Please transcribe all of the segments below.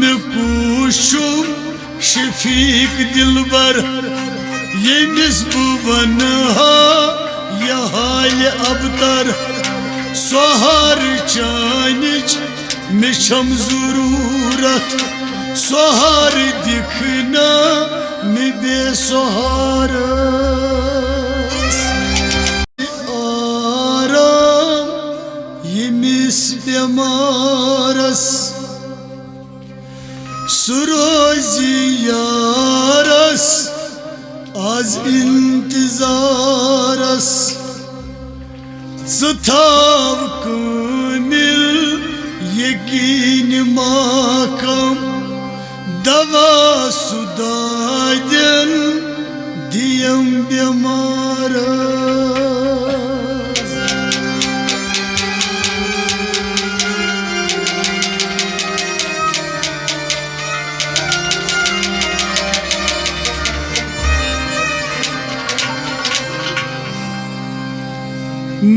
में कूशुम शफीक दिलबर यमिस बुवन यह हाल अबतर सोहर चानिच मिशम जरूरत सोहर दिखना में बेसहार आराम यमिस बेमारस सुरोजी यारस आज इंतजारस सताव कामिल यकीन माकम दवा सुदाजन दियम बेमारस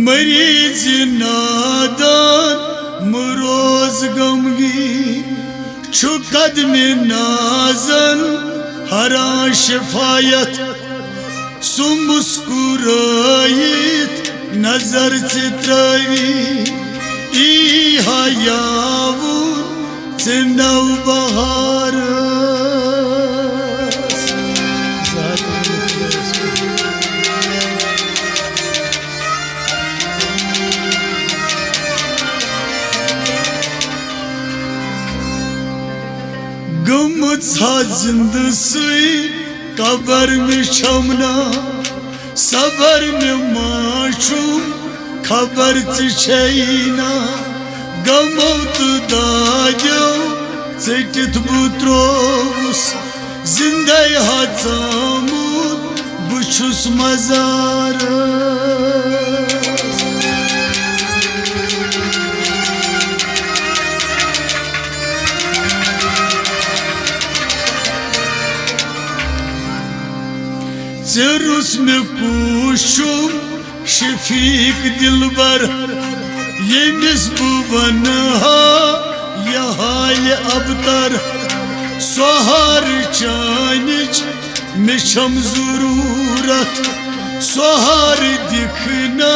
मरीज नादान मरोज गमगी छुकद में नाजन हरा शफायत सुमुस्कुराइत नजर चित्रवी ई हयावुन चिन्नव बहार गमुत जिंद सुई कबर में शमना सबर में माशूम खबर चैना गमौत दाजो चटित बुत्रोस जिंदे हजामुत बुछुस मजार जरूस में कूशुम शफीक दिलबर यमिस बुवन यह हाल अबतर सोहर चानिच मिशम जरूरत सोहर दिखना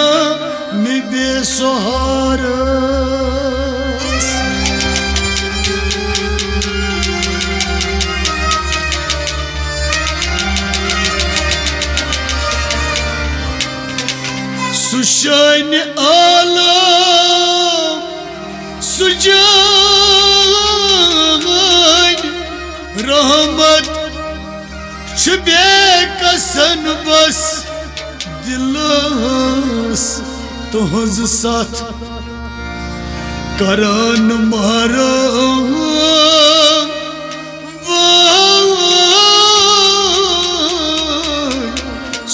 में बेसहार सुशान आलम सुजान रहमत छुबे कसन बस दिलस तुहज साथ करन मारा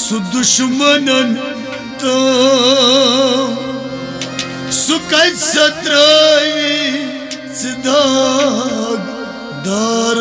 सु दुश्मनन सुकत सत्रवी सिदाग दार